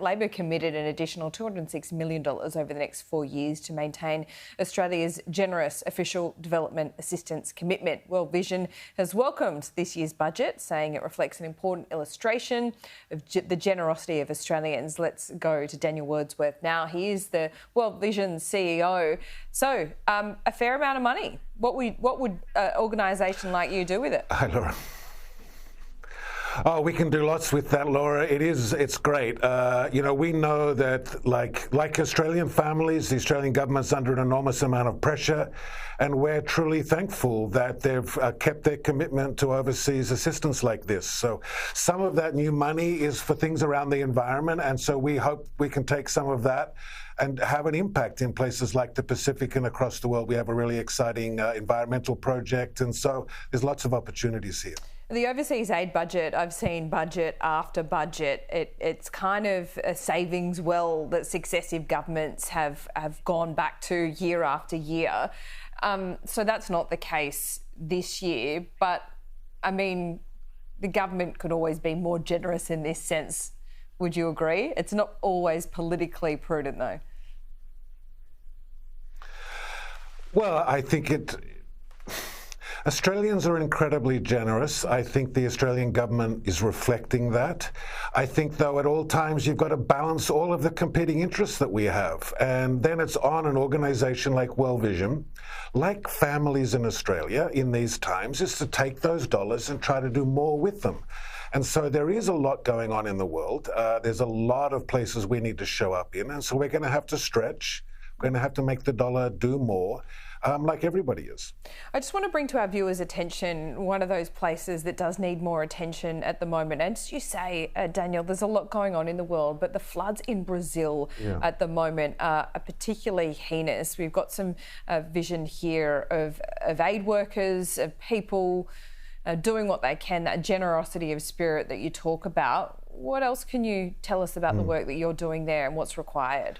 Labor committed an additional $206 million over the next 4 years to maintain Australia's generous official development assistance commitment. World Vision has welcomed this year's budget, saying it reflects an important illustration of the generosity of Australians. Let's go to Daniel Wordsworth now. He is the World Vision CEO. So, a fair amount of money. What would an organisation like you do with it? Hi, Laura. Oh, we can do lots with that, Laura. It's great. We know that like Australian families, the Australian government's under an enormous amount of pressure, and we're truly thankful that they've kept their commitment to overseas assistance like this. So some of that new money is for things around the environment, and so we hope we can take some of that and have an impact in places like the Pacific and across the world. We have a really exciting environmental project, and so there's lots of opportunities here. The overseas aid budget, I've seen budget after budget. It's kind of a savings well that successive governments have gone back to year after year. So that's not the case this year. But, I mean, the government could always be more generous in this sense. Would you agree? It's not always politically prudent, though. Well, I think Australians are incredibly generous. I think the Australian government is reflecting that. I think, though, at all times you've got to balance all of the competing interests that we have. And then it's on an organisation like World Vision, like families in Australia in these times, is to take those dollars and try to do more with them. And so there is a lot going on in the world. There's a lot of places we need to show up in. And so we're going to have to stretch. We're going to have to make the dollar do more. Like everybody is. I just want to bring to our viewers' attention one of those places that does need more attention at the moment. And as you say, Daniel, there's a lot going on in the world, but the floods in Brazil at the moment are particularly heinous. We've got some vision here of aid workers, of people doing what they can, that generosity of spirit that you talk about. What else can you tell us about the work that you're doing there and what's required?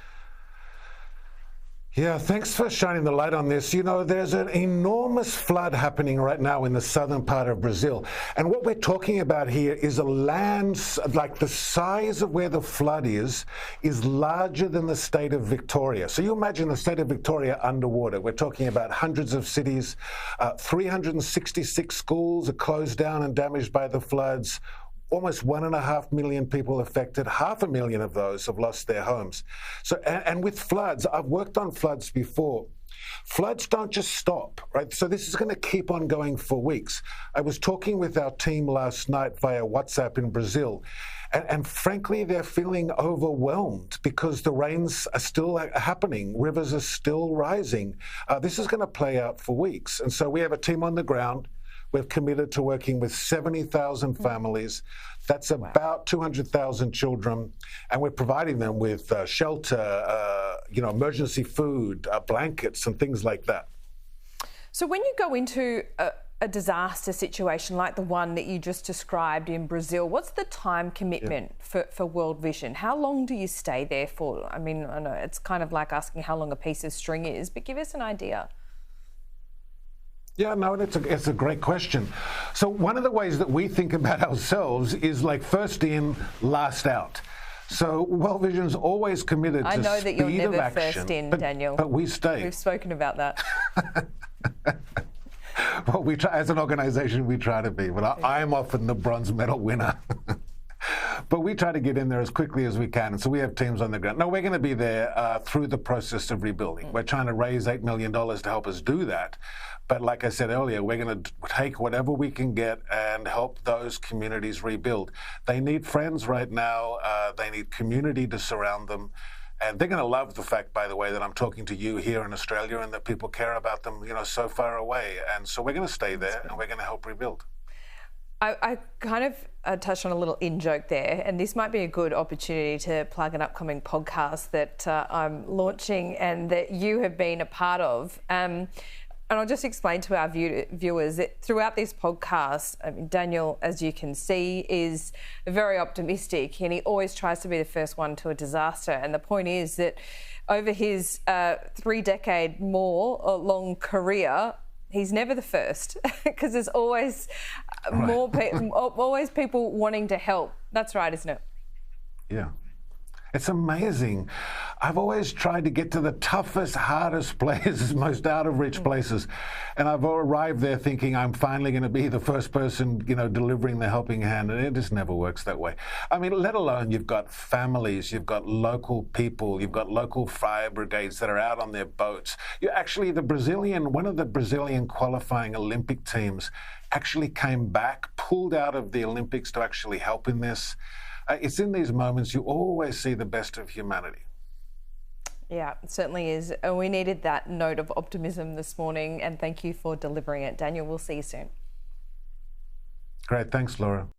Yeah, thanks for shining the light on this. You know, there's an enormous flood happening right now in the southern part of Brazil. And what we're talking about here is a land, like the size of where the flood is larger than the state of Victoria. So you imagine the state of Victoria underwater. We're talking about hundreds of cities, 366 schools are closed down and damaged by the floods. Almost 1.5 million people affected. 500,000 of those have lost their homes. So, and with floods, I've worked on floods before. Floods don't just stop, right? So this is going to keep on going for weeks. I was talking with our team last night via WhatsApp in Brazil, and frankly, they're feeling overwhelmed because the rains are still happening. Rivers are still rising. This is going to play out for weeks. And so we have a team on the ground. We've committed to working with 70,000 families. That's about 200,000 children. And we're providing them with shelter, emergency food, blankets and things like that. So when you go into a disaster situation like the one that you just described in Brazil, what's the time commitment for World Vision? How long do you stay there for? I mean, I know it's kind of like asking how long a piece of string is, but give us an idea. Yeah, no, it's a great question. So one of the ways that we think about ourselves is like first in, last out. So World Vision's always committed to speed of action. I know that you're never first in, Daniel. But we stay. We've spoken about that. Well, we try, as an organisation, we try to be, but I'm often the bronze medal winner. But we try to get in there as quickly as we can. And so we have teams on the ground. No, we're going to be there through the process of rebuilding. We're trying to raise $8 million to help us do that. But like I said earlier, we're going to take whatever we can get and help those communities rebuild. They need friends right now. They need community to surround them. And they're going to love the fact, by the way, that I'm talking to you here in Australia and that people care about them, so far away. And so we're going to stay there and we're going to help rebuild. I kind of touched on a little in-joke there, and this might be a good opportunity to plug an upcoming podcast that I'm launching and that you have been a part of. And I'll just explain to our viewers that throughout this podcast, Daniel, as you can see, is very optimistic and he always tries to be the first one to a disaster. And the point is that over his 3-decade more long career, he's never the first because there's always always people wanting to help. That's right, isn't it? Yeah. It's amazing. I've always tried to get to the toughest, hardest places, most out of reach places. And I've arrived there thinking I'm finally going to be the first person, delivering the helping hand. And it just never works that way. I mean, let alone you've got families, you've got local people, you've got local fire brigades that are out on their boats. One of the Brazilian qualifying Olympic teams actually came back, pulled out of the Olympics to actually help in this. It's in these moments you always see the best of humanity. Yeah, it certainly is. And we needed that note of optimism this morning, and thank you for delivering it, Daniel. We'll see you soon. Great. Thanks, Laura.